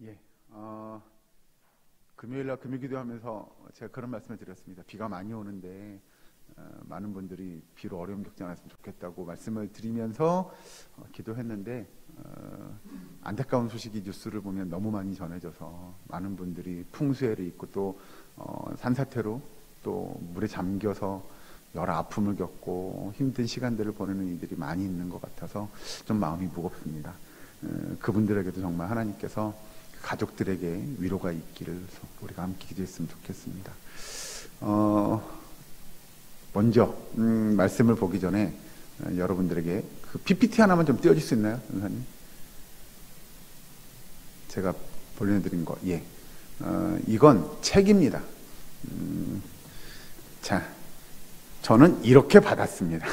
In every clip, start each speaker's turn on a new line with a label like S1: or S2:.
S1: 예, 금요일날 금요기도 하면서 제가 그런 말씀을 드렸습니다. 비가 많이 오는데 많은 분들이 비로 어려움 겪지 않았으면 좋겠다고 말씀을 드리면서 기도했는데 안타까운 소식이 뉴스를 보면 너무 많이 전해져서 많은 분들이 풍수해를 입고 또 산사태로 또 물에 잠겨서 여러 아픔을 겪고 힘든 시간들을 보내는 이들이 많이 있는 것 같아서 좀 마음이 무겁습니다. 그분들에게도 정말 하나님께서 가족들에게 위로가 있기를 우리가 함께 기도했으면 좋겠습니다. 먼저 말씀을 보기 전에 여러분들에게 그 PPT 하나만 좀 띄워줄 수 있나요, 선생님? 제가 보내드린 거, 예. 이건 책입니다. 자, 저는 이렇게 받았습니다.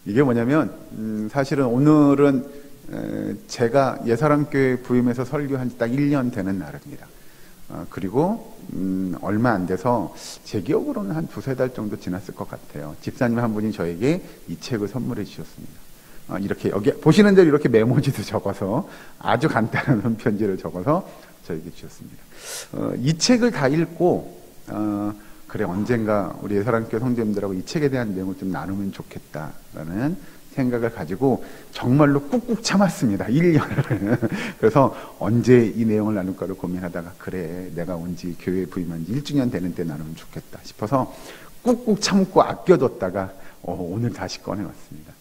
S1: 이게 뭐냐면 사실은 오늘은 제가 예사랑교회 부임해서 설교한 지 딱 1년 되는 날입니다. 그리고 얼마 안 돼서 제 기억으로는 한 두세 달 정도 지났을 것 같아요. 집사님 한 분이 저에게 이 책을 선물해 주셨습니다. 이렇게 여기 보시는 대로 이렇게 메모지도 적어서 아주 간단한 편지를 적어서 저에게 주셨습니다. 이 책을 다 읽고 그래 언젠가 우리 예사랑교회 성도님들하고 이 책에 대한 내용을 좀 나누면 좋겠다라는 생각을 가지고 정말로 꾹꾹 참았습니다. 1년을. 그래서 언제 이 내용을 나눌까를 고민하다가 그래 내가 온 지 교회에 부임한 지 1주년 되는 때 나누면 좋겠다 싶어서 꾹꾹 참고 아껴뒀다가 오늘 다시 꺼내왔습니다.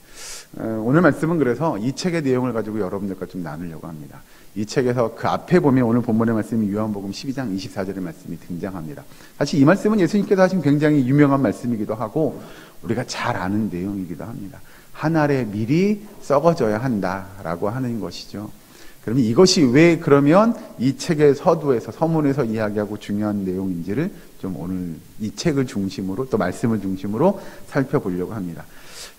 S1: 오늘 말씀은 그래서 이 책의 내용을 가지고 여러분들과 좀 나누려고 합니다. 이 책에서 그 앞에 보면 오늘 본문의 말씀이 요한복음 12장 24절의 말씀이 등장합니다. 사실 이 말씀은 예수님께서 하신 굉장히 유명한 말씀이기도 하고 우리가 잘 아는 내용이기도 합니다. 한 알의 밀이 썩어져야 한다라고 하는 것이죠. 그러면 이것이 왜 그러면 이 책의 서두에서 서문에서 이야기하고 중요한 내용인지를 좀 오늘 이 책을 중심으로 또 말씀을 중심으로 살펴보려고 합니다.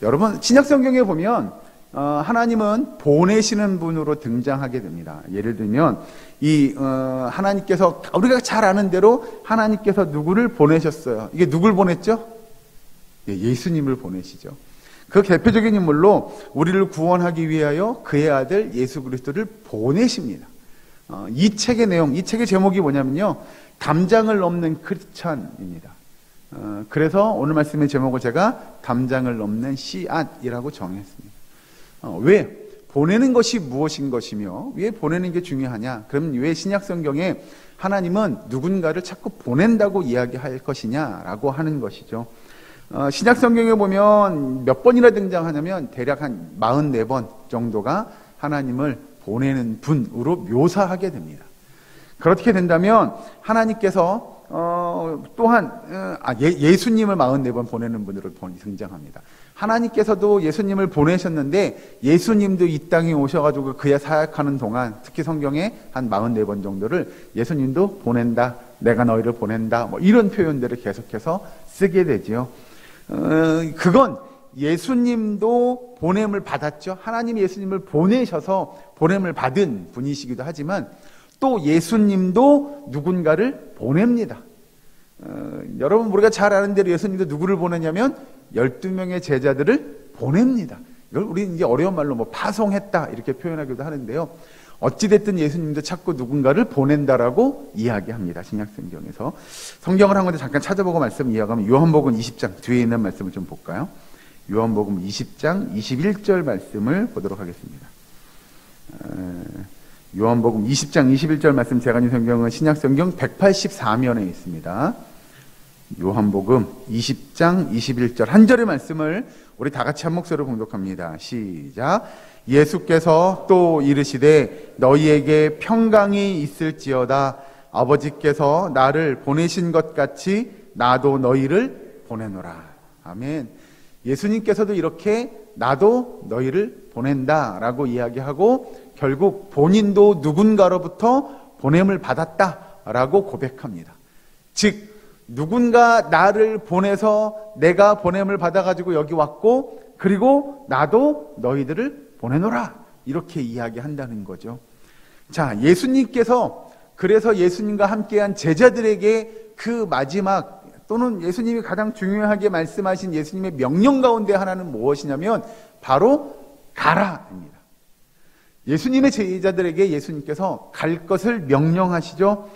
S1: 여러분 신약성경에 보면 하나님은 보내시는 분으로 등장하게 됩니다. 예를 들면 하나님께서 우리가 잘 아는 대로 하나님께서 누구를 보내셨어요. 이게 누굴 보냈죠? 예수님을 보내시죠. 그 대표적인 인물로 우리를 구원하기 위하여 그의 아들 예수 그리스도를 보내십니다. 이 책의 내용, 이 책의 제목이 뭐냐면요. 담장을 넘는 크리스찬입니다. 그래서 오늘 말씀의 제목을 제가 담장을 넘는 씨앗이라고 정했습니다. 왜? 보내는 것이 무엇인 것이며 왜 보내는 게 중요하냐? 그러면 왜 신약성경에 하나님은 누군가를 자꾸 보낸다고 이야기할 것이냐라고 하는 것이죠. 신약성경에 보면 몇 번이나 등장하냐면 대략 한 44번 정도가 하나님을 보내는 분으로 묘사하게 됩니다. 그렇게 된다면 하나님께서 또한 예수님을 44번 보내는 분으로 등장합니다. 하나님께서도 예수님을 보내셨는데 예수님도 이 땅에 오셔가지고 그의 사역하는 동안 특히 성경에 한 44번 정도를 예수님도 보낸다, 내가 너희를 보낸다 뭐 이런 표현들을 계속해서 쓰게 되지요. 그건 예수님도 보냄을 받았죠. 하나님이 예수님을 보내셔서 보냄을 받은 분이시기도 하지만 또 예수님도 누군가를 보냅니다. 여러분 우리가 잘 아는 대로 예수님도 누구를 보내냐면 12명의 제자들을 보냅니다. 이걸 우리 이제 어려운 말로 파송했다 이렇게 표현하기도 하는데요. 어찌됐든 예수님도 자꾸 누군가를 보낸다라고 이야기합니다. 신약성경에서. 성경을 한 군데 잠깐 찾아보고 말씀 이야기하면 요한복음 20장 뒤에 있는 말씀을 좀 볼까요? 요한복음 20장 21절 말씀을 보도록 하겠습니다. 요한복음 20장 21절 말씀 제가 가진 성경은 신약성경 184면에 있습니다. 요한복음 20장 21절 한 절의 말씀을 우리 다 같이 한 목소리로 봉독합니다. 시작. 예수께서 또 이르시되 너희에게 평강이 있을지어다. 아버지께서 나를 보내신 것 같이 나도 너희를 보내노라. 아멘. 예수님께서도 이렇게 나도 너희를 보낸다라고 이야기하고 결국 본인도 누군가로부터 보냄을 받았다라고 고백합니다. 즉 누군가 나를 보내서 내가 보냄을 받아가지고 여기 왔고 그리고 나도 너희들을 보내노라 이렇게 이야기한다는 거죠. 자, 예수님께서 그래서 예수님과 함께한 제자들에게 그 마지막 또는 예수님이 가장 중요하게 말씀하신 예수님의 명령 가운데 하나는 무엇이냐면 바로 가라입니다. 예수님의 제자들에게 예수님께서 갈 것을 명령하시죠.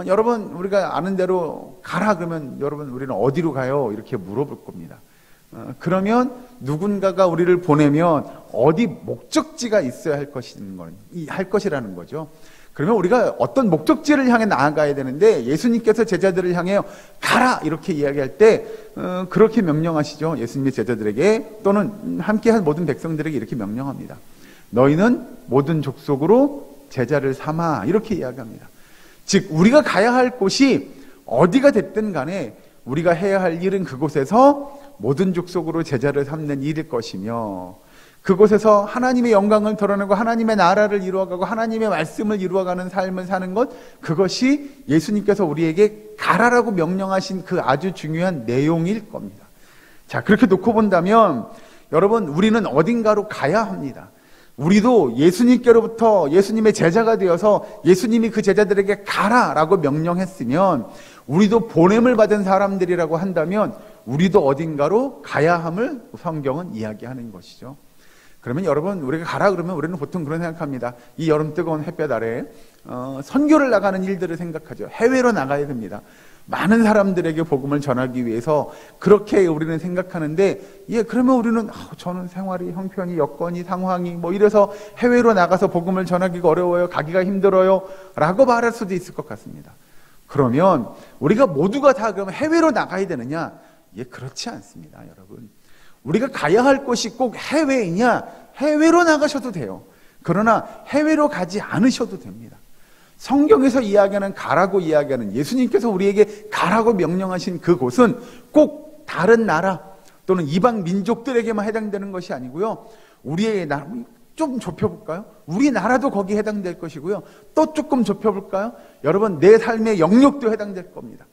S1: 여러분, 우리가 아는 대로 가라 그러면 여러분 우리는 어디로 가요? 이렇게 물어볼 겁니다. 그러면 누군가가 우리를 보내면 어디 목적지가 있어야 할 것이라는 거죠. 그러면 우리가 어떤 목적지를 향해 나아가야 되는데 예수님께서 제자들을 향해 가라 이렇게 이야기할 때 그렇게 명령하시죠. 예수님의 제자들에게 또는 함께한 모든 백성들에게 이렇게 명령합니다. 너희는 모든 족속으로 제자를 삼아 이렇게 이야기합니다. 즉 우리가 가야 할 곳이 어디가 됐든 간에 우리가 해야 할 일은 그곳에서 모든 족속으로 제자를 삼는 일일 것이며 그곳에서 하나님의 영광을 드러내고 하나님의 나라를 이루어가고 하나님의 말씀을 이루어가는 삶을 사는 것, 그것이 예수님께서 우리에게 가라라고 명령하신 그 아주 중요한 내용일 겁니다. 자, 그렇게 놓고 본다면 여러분, 우리는 어딘가로 가야 합니다. 우리도 예수님께로부터 예수님의 제자가 되어서 예수님이 그 제자들에게 가라라고 명령했으면 우리도 보냄을 받은 사람들이라고 한다면 우리도 어딘가로 가야 함을 성경은 이야기하는 것이죠. 그러면 여러분, 우리가 가라 그러면 우리는 보통 그런 생각합니다. 이 여름 뜨거운 햇볕 아래 선교를 나가는 일들을 생각하죠. 해외로 나가야 됩니다. 많은 사람들에게 복음을 전하기 위해서 그렇게 우리는 생각하는데, 그러면 우리는 저는 생활이 형편이 여건이 상황이 뭐 이래서 해외로 나가서 복음을 전하기가 어려워요, 가기가 힘들어요 라고 말할 수도 있을 것 같습니다. 그러면 우리가 모두가 다 그럼 해외로 나가야 되느냐? 그렇지 않습니다, 여러분. 우리가 가야 할 곳이 꼭 해외이냐? 해외로 나가셔도 돼요. 그러나 해외로 가지 않으셔도 됩니다. 성경에서 이야기하는 가라고 이야기하는, 예수님께서 우리에게 가라고 명령하신 그곳은 꼭 다른 나라 또는 이방 민족들에게만 해당되는 것이 아니고요. 우리의 나라, 좀 좁혀볼까요? 우리나라도 거기에 해당될 것이고요. 또 조금 좁혀볼까요? 여러분, 내 삶의 영역도 해당될 겁니다.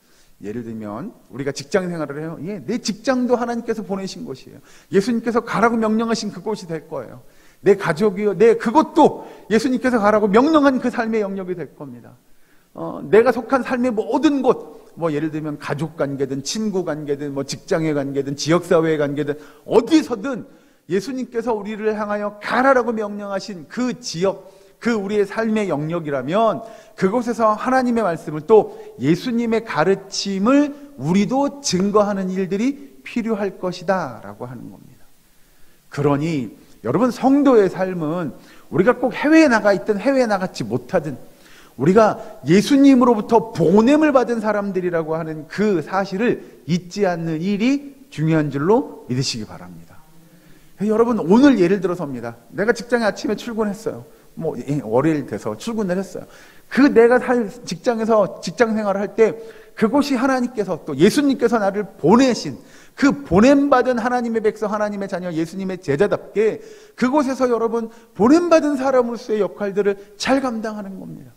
S1: 예를 들면 우리가 직장 생활을 해요. 내 직장도 하나님께서 보내신 곳이에요. 예수님께서 가라고 명령하신 그곳이 될 거예요. 내 가족이요, 그것도 예수님께서 가라고 명령한 그 삶의 영역이 될 겁니다. 내가 속한 삶의 모든 곳, 예를 들면 가족 관계든 친구 관계든 직장의 관계든 지역사회의 관계든 어디서든 예수님께서 우리를 향하여 가라라고 명령하신 그 지역, 그 우리의 삶의 영역이라면 그곳에서 하나님의 말씀을 또 예수님의 가르침을 우리도 증거하는 일들이 필요할 것이다 라고 하는 겁니다. 그러니 여러분, 성도의 삶은 우리가 꼭 해외에 나가 있든 해외에 나가지 못하든 우리가 예수님으로부터 보냄을 받은 사람들이라고 하는 그 사실을 잊지 않는 일이 중요한 줄로 믿으시기 바랍니다. 여러분, 오늘 예를 들어서입니다. 내가 직장에 아침에 출근했어요. 월요일 돼서 출근을 했어요. 그 내가 직장에서 직장 생활을 할 때 그곳이 하나님께서 또 예수님께서 나를 보내신 그 보냄받은 하나님의 백성, 하나님의 자녀, 예수님의 제자답게 그곳에서 여러분 보냄받은 사람으로서의 역할들을 잘 감당하는 겁니다.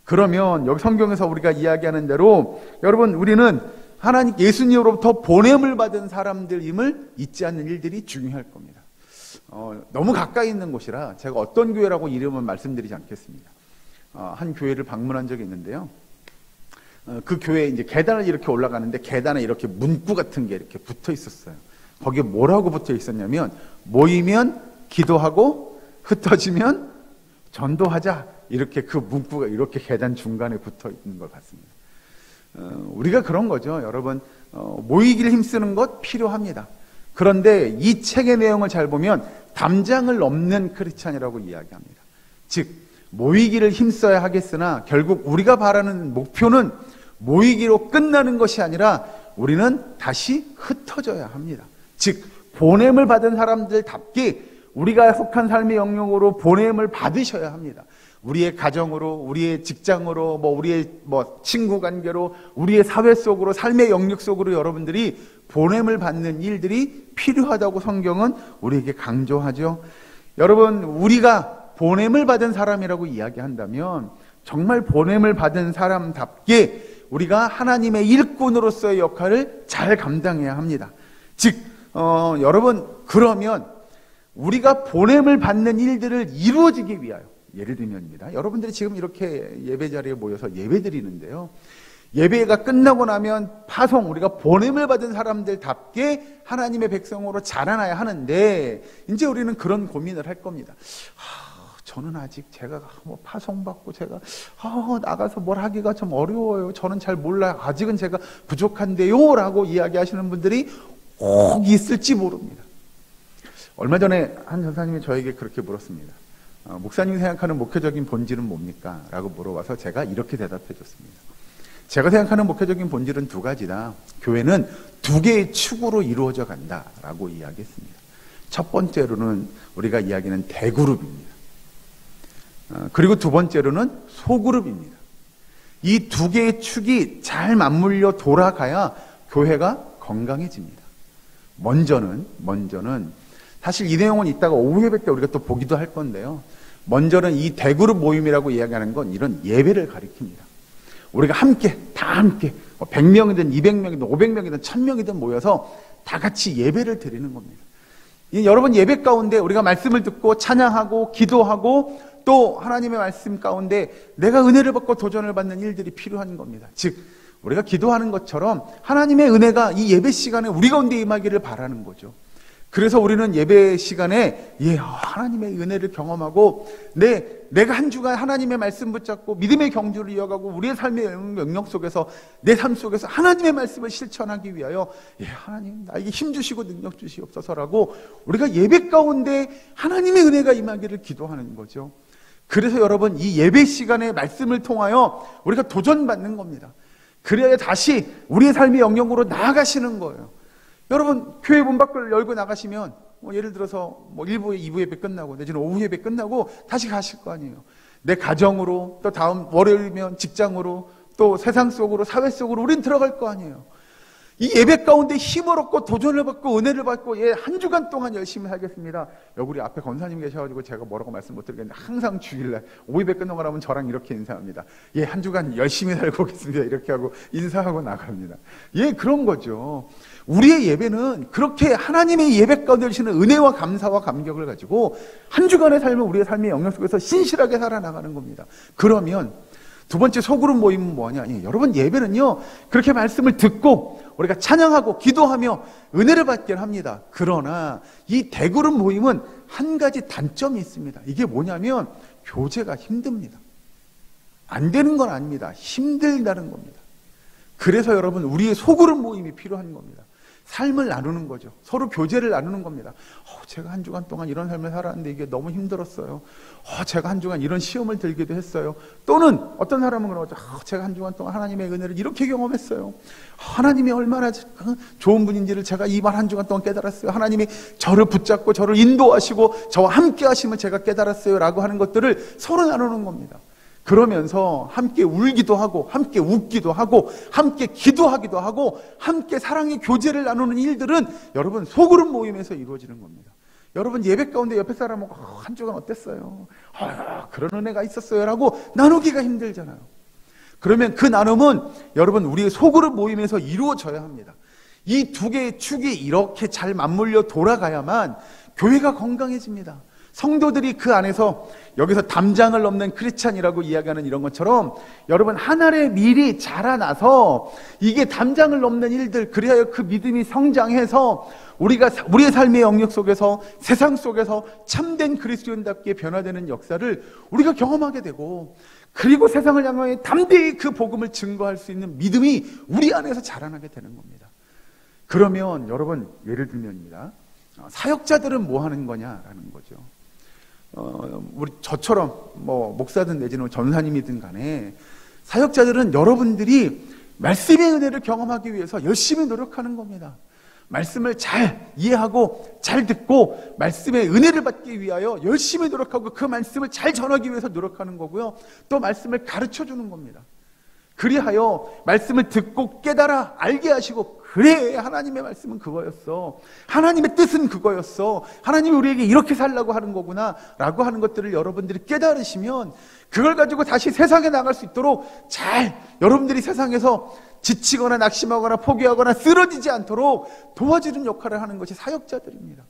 S1: 그러면 여기 성경에서 우리가 이야기하는 대로 여러분, 우리는 하나님 예수님으로부터 보냄을 받은 사람들임을 잊지 않는 일들이 중요할 겁니다. 너무 가까이 있는 곳이라 제가 어떤 교회라고 이름은 말씀드리지 않겠습니다. 한 교회를 방문한 적이 있는데요. 그 교회에 이제 계단을 이렇게 올라가는데 계단에 이렇게 문구 같은 게 이렇게 붙어 있었어요. 거기에 뭐라고 붙어 있었냐면, 모이면 기도하고 흩어지면 전도하자. 이렇게 그 문구가 이렇게 계단 중간에 붙어 있는 걸 봤습니다. 우리가 그런 거죠. 여러분, 모이기를 힘쓰는 것 필요합니다. 그런데 이 책의 내용을 잘 보면 담장을 넘는 크리스찬이라고 이야기합니다. 즉, 모이기를 힘써야 하겠으나 결국 우리가 바라는 목표는 모이기로 끝나는 것이 아니라 우리는 다시 흩어져야 합니다. 즉, 보냄을 받은 사람들답게 우리가 속한 삶의 영역으로 보냄을 받으셔야 합니다. 우리의 가정으로, 우리의 직장으로, 우리의 친구 관계로, 우리의 사회 속으로, 삶의 영역 속으로 여러분들이 보냄을 받는 일들이 필요하다고 성경은 우리에게 강조하죠. 여러분, 우리가 보냄을 받은 사람이라고 이야기한다면 정말 보냄을 받은 사람답게 우리가 하나님의 일꾼으로서의 역할을 잘 감당해야 합니다. 즉, 여러분, 그러면 우리가 보냄을 받는 일들을 이루어지기 위하여, 예를 들면입니다. 여러분들이 지금 이렇게 예배 자리에 모여서 예배 드리는데요. 예배가 끝나고 나면 파송, 우리가 보냄을 받은 사람들답게 하나님의 백성으로 자라나야 하는데, 이제 우리는 그런 고민을 할 겁니다. 저는 아직 제가 파송받고 제가 나가서 뭘 하기가 좀 어려워요. 저는 잘 몰라요. 아직은 제가 부족한데요. 라고 이야기하시는 분들이 꼭 있을지 모릅니다. 얼마 전에 한 전사님이 저에게 그렇게 물었습니다. 목사님이 생각하는 목회적인 본질은 뭡니까? 라고 물어봐서 제가 이렇게 대답해 줬습니다. 제가 생각하는 목회적인 본질은 두 가지다. 교회는 두 개의 축으로 이루어져 간다라고 이야기했습니다. 첫 번째로는 우리가 이야기하는 대그룹입니다. 그리고 두 번째로는 소그룹입니다. 이 두 개의 축이 잘 맞물려 돌아가야 교회가 건강해집니다. 먼저는 사실 이 내용은 이따가 오후 예배 때 우리가 또 보기도 할 건데요. 먼저는 이 대그룹 모임이라고 이야기하는 건 이런 예배를 가리킵니다. 우리가 다 함께 100명이든 200명이든 500명이든 1000명이든 모여서 다 같이 예배를 드리는 겁니다. 여러분 예배 가운데 우리가 말씀을 듣고 찬양하고 기도하고 또 하나님의 말씀 가운데 내가 은혜를 받고 도전을 받는 일들이 필요한 겁니다. 즉 우리가 기도하는 것처럼 하나님의 은혜가 이 예배 시간에 우리 가운데 임하기를 바라는 거죠. 그래서 우리는 예배 시간에 하나님의 은혜를 경험하고 내가 한 주간 하나님의 말씀 붙잡고 믿음의 경주를 이어가고 우리의 삶의 영역 속에서 내 삶 속에서 하나님의 말씀을 실천하기 위하여 하나님 나에게 힘 주시고 능력 주시옵소서라고 우리가 예배 가운데 하나님의 은혜가 임하기를 기도하는 거죠. 그래서 여러분 이 예배 시간의 말씀을 통하여 우리가 도전받는 겁니다. 그래야 다시 우리의 삶의 영역으로 나아가시는 거예요. 여러분 교회 문 밖을 열고 나가시면 예를 들어서 1부, 2부 예배 끝나고 내지는 오후 예배 끝나고 다시 가실 거 아니에요. 내 가정으로 또 다음 월요일이면 직장으로 또 세상 속으로 사회 속으로 우린 들어갈 거 아니에요. 이 예배 가운데 힘을 얻고 도전을 받고 은혜를 받고 한 주간 동안 열심히 살겠습니다. 여기 우리 앞에 권사님 계셔가지고 제가 뭐라고 말씀 못 드리겠는데 항상 주일날 오후 예배 끝나고 나면 저랑 이렇게 인사합니다. 한 주간 열심히 살고 오겠습니다. 이렇게 하고 인사하고 나갑니다. 그런 거죠. 우리의 예배는 그렇게 하나님의 예배 가운데 주시는 은혜와 감사와 감격을 가지고 한 주간의 삶을 우리의 삶의 영역 속에서 신실하게 살아나가는 겁니다. 그러면 두 번째 소그룹 모임은 뭐냐? 여러분 예배는요 그렇게 말씀을 듣고 우리가 찬양하고 기도하며 은혜를 받긴 합니다. 그러나 이 대그룹 모임은 한 가지 단점이 있습니다. 이게 뭐냐면 교제가 힘듭니다. 안 되는 건 아닙니다. 힘들다는 겁니다. 그래서 여러분 우리의 소그룹 모임이 필요한 겁니다. 삶을 나누는 거죠. 서로 교제를 나누는 겁니다. 제가 한 주간 동안 이런 삶을 살았는데 이게 너무 힘들었어요. 제가 한 주간 이런 시험을 들기도 했어요. 또는 어떤 사람은 그러죠. 제가 한 주간 동안 하나님의 은혜를 이렇게 경험했어요. 하나님이 얼마나 좋은 분인지를 제가 이 말 한 주간 동안 깨달았어요. 하나님이 저를 붙잡고 저를 인도하시고 저와 함께 하심을 제가 깨달았어요. 라고 하는 것들을 서로 나누는 겁니다. 그러면서 함께 울기도 하고 함께 웃기도 하고 함께 기도하기도 하고 함께 사랑의 교제를 나누는 일들은 여러분 소그룹 모임에서 이루어지는 겁니다. 여러분 예배 가운데 옆에 사람하고 한 주간 어땠어요? 그런 은혜가 있었어요 라고 나누기가 힘들잖아요. 그러면 그 나눔은 여러분 우리의 소그룹 모임에서 이루어져야 합니다. 이 두 개의 축이 이렇게 잘 맞물려 돌아가야만 교회가 건강해집니다. 성도들이 그 안에서 여기서 담장을 넘는 크리스찬이라고 이야기하는 이런 것처럼 여러분 한 알의 밀이 자라나서 이게 담장을 넘는 일들 그래야 그 믿음이 성장해서 우리가 우리의 삶의 영역 속에서 세상 속에서 참된 그리스도인답게 변화되는 역사를 우리가 경험하게 되고 그리고 세상을 향하여 담대히 그 복음을 증거할 수 있는 믿음이 우리 안에서 자라나게 되는 겁니다. 그러면 여러분 예를 들면입니다. 사역자들은 뭐 하는 거냐라는 거죠. 우리 저처럼 목사든 내지는 전사님이든 간에 사역자들은 여러분들이 말씀의 은혜를 경험하기 위해서 열심히 노력하는 겁니다. 말씀을 잘 이해하고 잘 듣고 말씀의 은혜를 받기 위하여 열심히 노력하고 그 말씀을 잘 전하기 위해서 노력하는 거고요. 또 말씀을 가르쳐 주는 겁니다. 그리하여 말씀을 듣고 깨달아 알게 하시고 그래 하나님의 말씀은 그거였어. 하나님의 뜻은 그거였어. 하나님이 우리에게 이렇게 살라고 하는 거구나 라고 하는 것들을 여러분들이 깨달으시면 그걸 가지고 다시 세상에 나갈 수 있도록 잘 여러분들이 세상에서 지치거나 낙심하거나 포기하거나 쓰러지지 않도록 도와주는 역할을 하는 것이 사역자들입니다.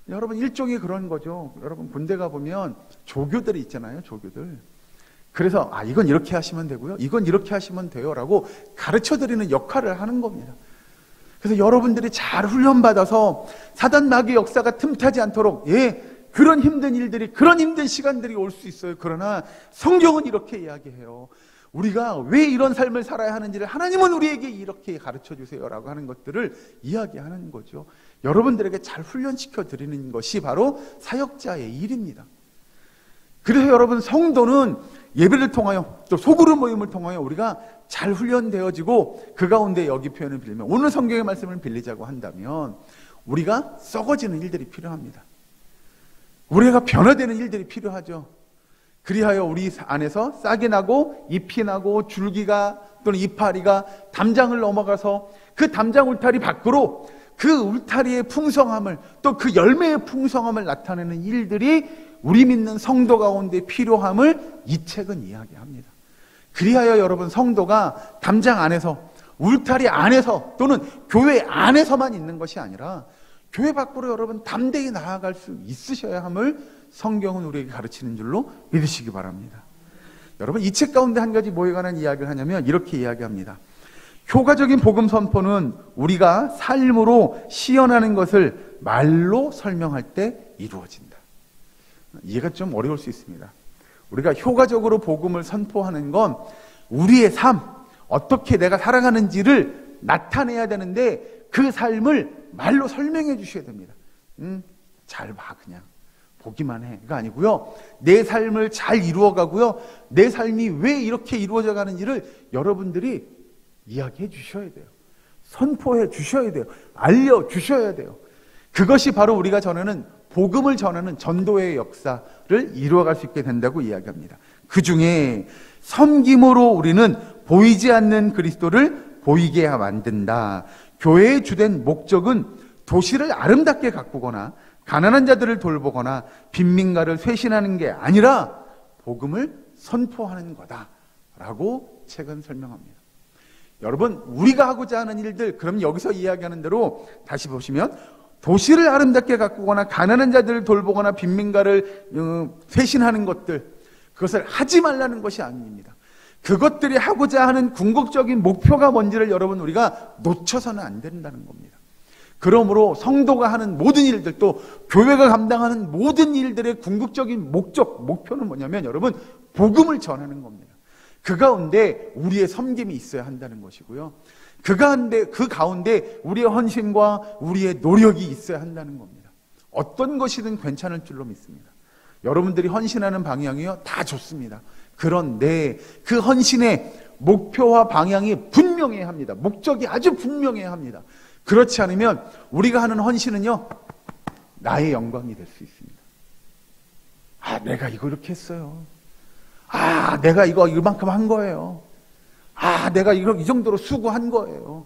S1: 여러분 일종의 그런 거죠. 여러분 군대 가보면 조교들이 있잖아요. 조교들. 그래서 이건 이렇게 하시면 되고요. 이건 이렇게 하시면 돼요 라고 가르쳐드리는 역할을 하는 겁니다. 그래서 여러분들이 잘 훈련받아서 사단 마귀의 역사가 틈타지 않도록 그런 힘든 일들이, 그런 힘든 시간들이 올 수 있어요. 그러나 성경은 이렇게 이야기해요. 우리가 왜 이런 삶을 살아야 하는지를 하나님은 우리에게 이렇게 가르쳐 주세요라고 하는 것들을 이야기하는 거죠. 여러분들에게 잘 훈련시켜 드리는 것이 바로 사역자의 일입니다. 그래서 여러분, 성도는 예배를 통하여 또 소그룹 모임을 통하여 우리가 잘 훈련되어지고, 그 가운데 여기 표현을 빌리면, 오늘 성경의 말씀을 빌리자고 한다면 우리가 썩어지는 일들이 필요합니다. 우리가 변화되는 일들이 필요하죠. 그리하여 우리 안에서 싹이 나고 잎이 나고 줄기가 또는 이파리가 담장을 넘어가서 그 담장 울타리 밖으로 그 울타리의 풍성함을, 또 그 열매의 풍성함을 나타내는 일들이 우리 믿는 성도 가운데 필요함을 이 책은 이야기합니다. 그리하여 여러분, 성도가 담장 안에서, 울타리 안에서 또는 교회 안에서만 있는 것이 아니라 교회 밖으로 여러분 담대히 나아갈 수 있으셔야 함을 성경은 우리에게 가르치는 줄로 믿으시기 바랍니다. 여러분, 이 책 가운데 한 가지 뭐에 관한 이야기를 하냐면 이렇게 이야기합니다. 효과적인 복음 선포는 우리가 삶으로 시연하는 것을 말로 설명할 때 이루어진다. 이해가 좀 어려울 수 있습니다. 우리가 효과적으로 복음을 선포하는 건 우리의 삶, 어떻게 내가 살아가는지를 나타내야 되는데 그 삶을 말로 설명해 주셔야 됩니다. 잘 봐, 그냥 보기만 해가 아니고요, 내 삶을 잘 이루어가고요, 내 삶이 왜 이렇게 이루어져 가는지를 여러분들이 이야기해 주셔야 돼요. 선포해 주셔야 돼요. 알려주셔야 돼요. 그것이 바로 우리가 전하는 복음을 전하는 전도의 역사를 이루어갈 수 있게 된다고 이야기합니다. 그 중에 섬김으로 우리는 보이지 않는 그리스도를 보이게 만든다. 교회의 주된 목적은 도시를 아름답게 가꾸거나 가난한 자들을 돌보거나 빈민가를 쇄신하는 게 아니라 복음을 선포하는 거다라고 책은 설명합니다. 여러분, 우리가 하고자 하는 일들, 그럼 여기서 이야기하는 대로 다시 보시면 도시를 아름답게 가꾸거나 가난한 자들을 돌보거나 빈민가를 쇄신하는 것들, 그것을 하지 말라는 것이 아닙니다. 그것들이 하고자 하는 궁극적인 목표가 뭔지를 여러분, 우리가 놓쳐서는 안 된다는 겁니다. 그러므로 성도가 하는 모든 일들, 또 교회가 감당하는 모든 일들의 궁극적인 목표는 뭐냐면 여러분, 복음을 전하는 겁니다. 그 가운데 우리의 섬김이 있어야 한다는 것이고요, 그 가운데 우리의 헌신과 우리의 노력이 있어야 한다는 겁니다. 어떤 것이든 괜찮을 줄로 믿습니다. 여러분들이 헌신하는 방향이요, 다 좋습니다. 그런데 그 헌신의 목표와 방향이 분명해야 합니다. 목적이 아주 분명해야 합니다. 그렇지 않으면 우리가 하는 헌신은요, 나의 영광이 될 수 있습니다. 아, 내가 이거 이렇게 했어요. 아, 내가 이거 이만큼 한 거예요. 아, 내가 이 정도로 수고한 거예요.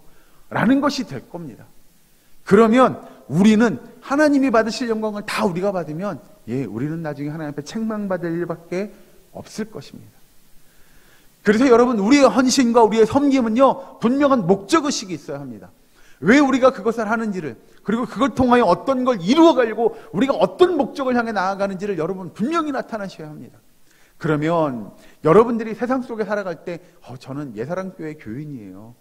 S1: 라는 것이 될 겁니다. 그러면 우리는 하나님이 받으실 영광을 다 우리가 받으면, 우리는 나중에 하나님 앞에 책망받을 일밖에 없을 것입니다. 그래서 여러분, 우리의 헌신과 우리의 섬김은요, 분명한 목적의식이 있어야 합니다. 왜 우리가 그것을 하는지를, 그리고 그걸 통하여 어떤 걸 이루어가려고 우리가 어떤 목적을 향해 나아가는지를 여러분 분명히 나타나셔야 합니다. 그러면 여러분들이 세상 속에 살아갈 때 저는 예사랑교회 교인이에요,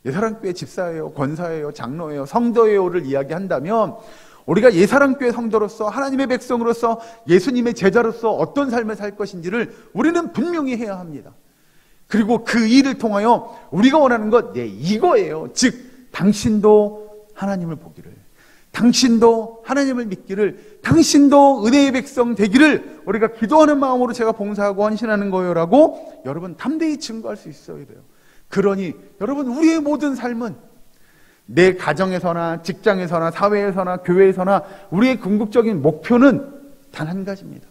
S1: 예사랑교회 집사예요, 권사예요, 장로예요, 성도예요를 이야기한다면 우리가 예사랑교회 성도로서 하나님의 백성으로서 예수님의 제자로서 어떤 삶을 살 것인지를 우리는 분명히 해야 합니다. 그리고 그 일을 통하여 우리가 원하는 것, 이거예요. 즉 당신도 하나님을 보기를, 당신도 하나님을 믿기를, 당신도 은혜의 백성 되기를 우리가 기도하는 마음으로 제가 봉사하고 헌신하는 거예요라고 여러분 담대히 증거할 수 있어야 돼요. 그러니 여러분, 우리의 모든 삶은 내 가정에서나 직장에서나 사회에서나 교회에서나 우리의 궁극적인 목표는 단 한 가지입니다.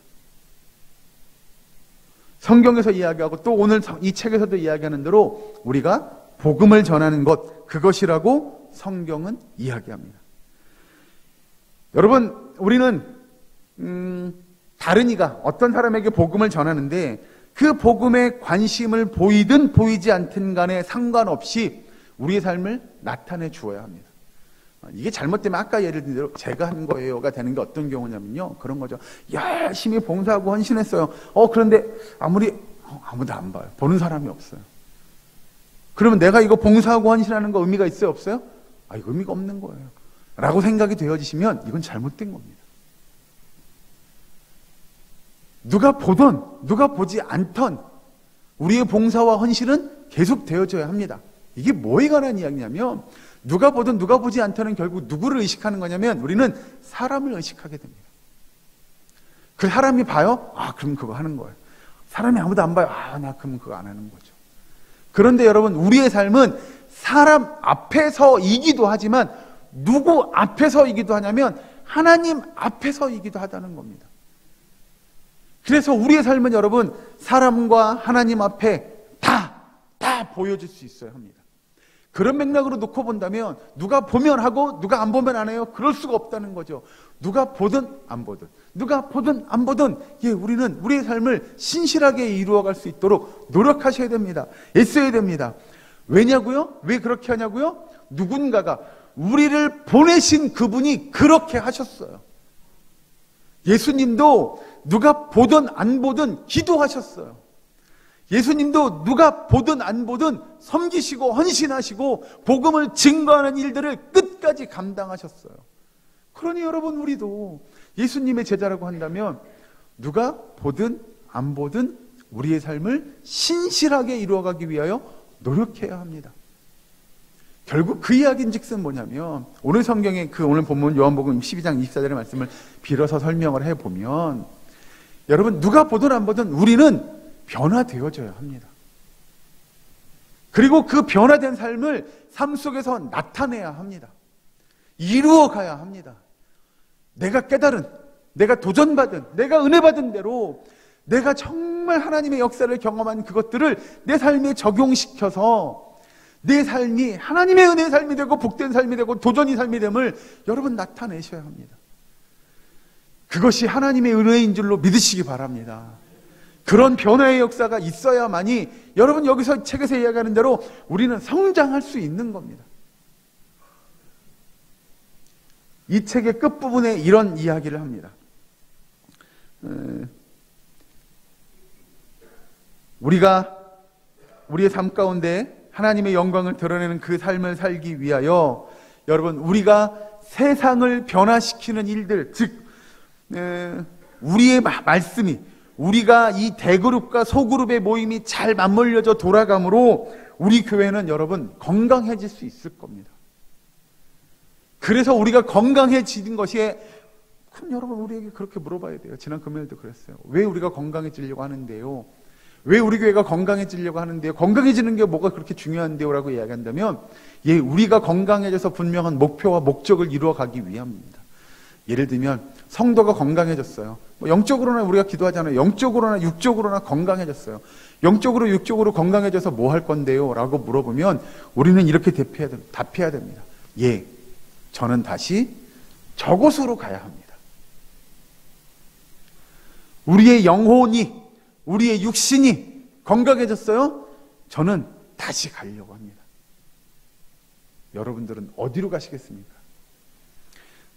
S1: 성경에서 이야기하고 또 오늘 이 책에서도 이야기하는 대로 우리가 복음을 전하는 것, 그것이라고 성경은 이야기합니다. 여러분, 우리는 다른 이가 어떤 사람에게 복음을 전하는데 그 복음에 관심을 보이든 보이지 않든 간에 상관없이 우리의 삶을 나타내 주어야 합니다. 이게 잘못되면 아까 예를 든 대로 제가 한 거예요가 되는 게 어떤 경우냐면요, 그런 거죠. 열심히 봉사하고 헌신했어요. 그런데 아무도 안 봐요. 보는 사람이 없어요. 그러면 내가 이거 봉사하고 헌신하는 거 의미가 있어요, 없어요? 이거 의미가 없는 거예요 라고 생각이 되어지시면 이건 잘못된 겁니다. 누가 보던 누가 보지 않던 우리의 봉사와 헌신은 계속 되어져야 합니다. 이게 뭐에 관한 이야기냐면 누가 보든 누가 보지 않다는 결국 누구를 의식하는 거냐면 우리는 사람을 의식하게 됩니다. 그 사람이 봐요? 아, 그럼 그거 하는 거예요. 사람이 아무도 안 봐요? 아, 나 그럼 그거 안 하는 거죠. 그런데 여러분, 우리의 삶은 사람 앞에서이기도 하지만 누구 앞에서이기도 하냐면 하나님 앞에서이기도 하다는 겁니다. 그래서 우리의 삶은 여러분, 사람과 하나님 앞에 다 보여줄 수 있어야 합니다. 그런 맥락으로 놓고 본다면 누가 보면 하고 누가 안 보면 안 해요? 그럴 수가 없다는 거죠. 누가 보든 안 보든 누가 보든 안 보든 우리는 우리의 삶을 신실하게 이루어갈 수 있도록 노력하셔야 됩니다. 애써야 됩니다. 왜냐고요? 왜 그렇게 하냐고요? 누군가가 우리를 보내신 그분이 그렇게 하셨어요. 예수님도 누가 보든 안 보든 기도하셨어요. 예수님도 누가 보든 안 보든 섬기시고 헌신하시고 복음을 증거하는 일들을 끝까지 감당하셨어요. 그러니 여러분, 우리도 예수님의 제자라고 한다면 누가 보든 안 보든 우리의 삶을 신실하게 이루어가기 위하여 노력해야 합니다. 결국 그 이야기인즉슨 뭐냐면 오늘 성경의 오늘 본문 요한복음 12장 24절의 말씀을 빌어서 설명을 해보면 여러분, 누가 보든 안 보든 우리는 변화되어져야 합니다. 그리고 그 변화된 삶을 삶 속에서 나타내야 합니다. 이루어가야 합니다. 내가 깨달은, 내가 도전받은, 내가 은혜받은 대로 내가 정말 하나님의 역사를 경험한 그것들을 내 삶에 적용시켜서 내 삶이 하나님의 은혜의 삶이 되고 복된 삶이 되고 도전의 삶이 됨을 여러분 나타내셔야 합니다. 그것이 하나님의 은혜인 줄로 믿으시기 바랍니다. 그런 변화의 역사가 있어야만이 여러분, 여기서 책에서 이야기하는 대로 우리는 성장할 수 있는 겁니다. 이 책의 끝부분에 이런 이야기를 합니다. 우리가 우리의 삶 가운데 하나님의 영광을 드러내는 그 삶을 살기 위하여 여러분, 우리가 세상을 변화시키는 일들, 즉 우리의 말씀이, 우리가 이 대그룹과 소그룹의 모임이 잘 맞물려져 돌아가므로 우리 교회는 여러분 건강해질 수 있을 겁니다. 그래서 우리가 건강해지는 것이, 그럼 여러분 우리에게 그렇게 물어봐야 돼요. 지난 금요일도 그랬어요. 왜 우리가 건강해지려고 하는데요? 왜 우리 교회가 건강해지려고 하는데요? 건강해지는 게 뭐가 그렇게 중요한데요? 라고 이야기한다면 우리가 건강해져서 분명한 목표와 목적을 이루어가기 위함입니다. 예를 들면 성도가 건강해졌어요. 영적으로나 우리가 기도하잖아요. 영적으로나 육적으로나 건강해졌어요. 영적으로 육적으로 건강해져서 뭐 할 건데요? 라고 물어보면 우리는 이렇게 답해야 됩니다. 저는 다시 저곳으로 가야 합니다. 우리의 영혼이, 우리의 육신이 건강해졌어요? 저는 다시 가려고 합니다. 여러분들은 어디로 가시겠습니까?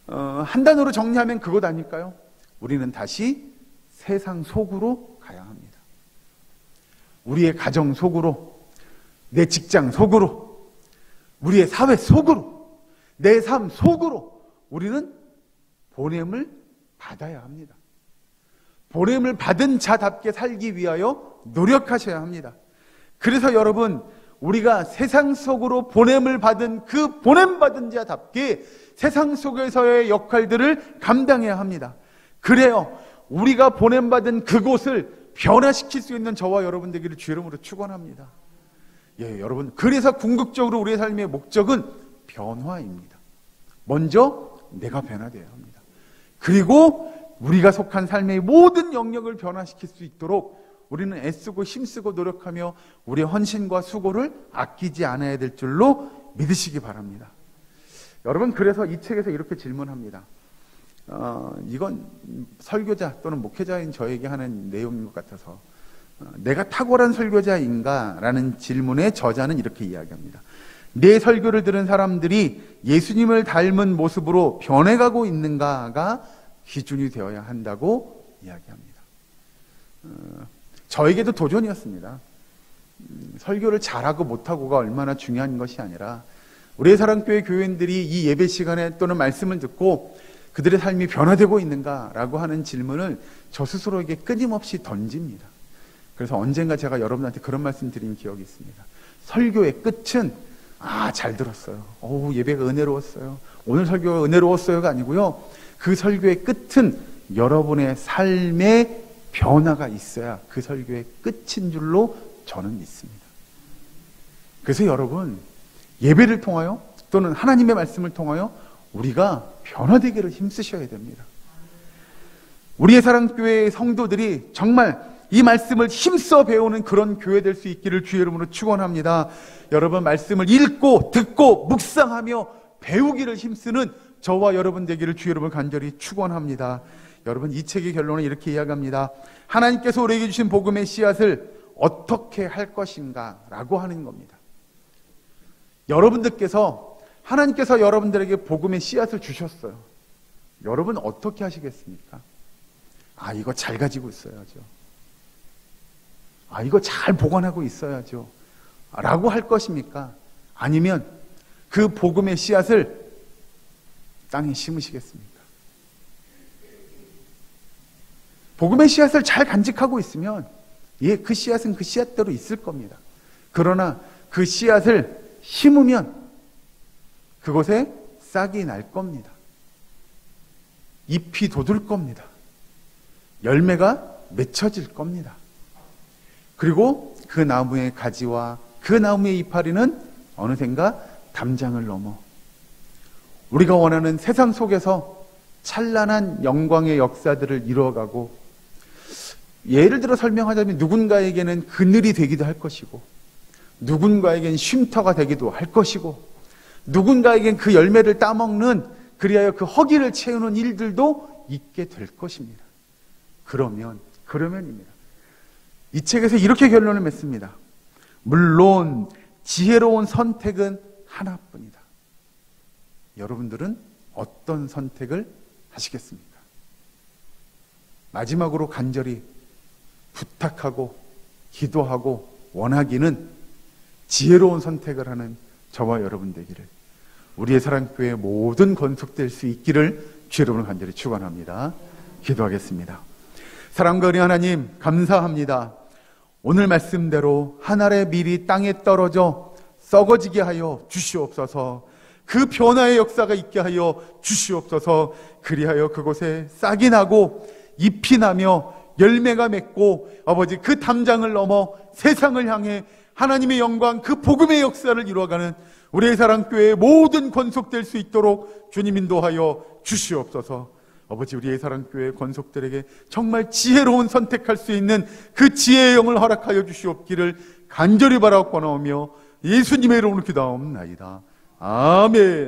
S1: 한 단어로 정리하면 그것 아닐까요? 우리는 다시 세상 속으로 가야 합니다. 우리의 가정 속으로, 내 직장 속으로, 우리의 사회 속으로, 내 삶 속으로 우리는 보냄을 받아야 합니다. 보냄을 받은 자답게 살기 위하여 노력하셔야 합니다. 그래서 여러분, 우리가 세상 속으로 보냄을 받은 그 보냄받은 자답게 세상 속에서의 역할들을 감당해야 합니다. 그래요, 우리가 보냄받은 그곳을 변화시킬 수 있는 저와 여러분 되기를 주 이름으로 축원합니다. 여러분, 그래서 궁극적으로 우리의 삶의 목적은 변화입니다. 먼저 내가 변화되어야 합니다. 그리고 우리가 속한 삶의 모든 영역을 변화시킬 수 있도록 우리는 애쓰고 힘쓰고 노력하며 우리의 헌신과 수고를 아끼지 않아야 될 줄로 믿으시기 바랍니다. 여러분, 그래서 이 책에서 이렇게 질문합니다. 이건 설교자 또는 목회자인 저에게 하는 내용인 것 같아서 내가 탁월한 설교자인가? 라는 질문의 저자는 이렇게 이야기합니다. 내 설교를 들은 사람들이 예수님을 닮은 모습으로 변해가고 있는가가 기준이 되어야 한다고 이야기합니다. 저에게도 도전이었습니다. 설교를 잘하고 못하고가 얼마나 중요한 것이 아니라 우리의 사랑교회 교인들이 이 예배 시간에 또는 말씀을 듣고 그들의 삶이 변화되고 있는가라고 하는 질문을 저 스스로에게 끊임없이 던집니다. 그래서 언젠가 제가 여러분한테 그런 말씀 드린 기억이 있습니다. 설교의 끝은 잘 들었어요. 예배가 은혜로웠어요. 오늘 설교가 은혜로웠어요가 아니고요. 그 설교의 끝은 여러분의 삶의 변화가 있어야 그 설교의 끝인 줄로 저는 믿습니다. 그래서 여러분, 예배를 통하여 또는 하나님의 말씀을 통하여 우리가 변화되기를 힘쓰셔야 됩니다. 우리의 사랑교회의 성도들이 정말 이 말씀을 힘써 배우는 그런 교회 될 수 있기를 주의 이름으로 축원합니다. 여러분, 말씀을 읽고 듣고 묵상하며 배우기를 힘쓰는 저와 여러분 되기를 주의 이름으로 간절히 축원합니다. 여러분, 이 책의 결론은 이렇게 이야기합니다. 하나님께서 우리에게 주신 복음의 씨앗을 어떻게 할 것인가 라고 하는 겁니다. 하나님께서 여러분들에게 복음의 씨앗을 주셨어요. 여러분 어떻게 하시겠습니까? 이거 잘 가지고 있어야죠. 이거 잘 보관하고 있어야죠. 라고 할 것입니까? 아니면 그 복음의 씨앗을 땅에 심으시겠습니까? 복음의 씨앗을 잘 간직하고 있으면 그 씨앗은 그 씨앗대로 있을 겁니다. 그러나 그 씨앗을 심으면 그곳에 싹이 날 겁니다. 잎이 돋을 겁니다. 열매가 맺혀질 겁니다. 그리고 그 나무의 가지와 그 나무의 이파리는 어느샌가 담장을 넘어 우리가 원하는 세상 속에서 찬란한 영광의 역사들을 이루어가고, 예를 들어 설명하자면 누군가에게는 그늘이 되기도 할 것이고, 누군가에겐 쉼터가 되기도 할 것이고, 누군가에겐 그 열매를 따먹는, 그리하여 그 허기를 채우는 일들도 있게 될 것입니다. 그러면입니다. 이 책에서 이렇게 결론을 맺습니다. 물론 지혜로운 선택은 하나뿐이다. 여러분들은 어떤 선택을 하시겠습니까? 마지막으로 간절히 부탁하고 기도하고 원하기는 지혜로운 선택을 하는 저와 여러분 되기를, 우리의 사랑교회 모든 건속될 수 있기를 주의 이름으로 간절히 축원합니다. 기도하겠습니다. 사랑과 은혜 하나님, 감사합니다. 오늘 말씀대로 한 알의 밀이 땅에 떨어져 썩어지게 하여 주시옵소서. 그 변화의 역사가 있게 하여 주시옵소서. 그리하여 그곳에 싹이 나고 잎이 나며 열매가 맺고, 아버지, 그 담장을 넘어 세상을 향해 하나님의 영광, 그 복음의 역사를 이루어가는 우리의 사랑교회의 모든 권속될 수 있도록 주님 인도하여 주시옵소서. 아버지, 우리의 사랑교회 권속들에게 정말 지혜로운 선택할 수 있는 그 지혜의 영을 허락하여 주시옵기를 간절히 바라옵고 나오며 예수님의 이름으로 기도하옵나이다. 아멘.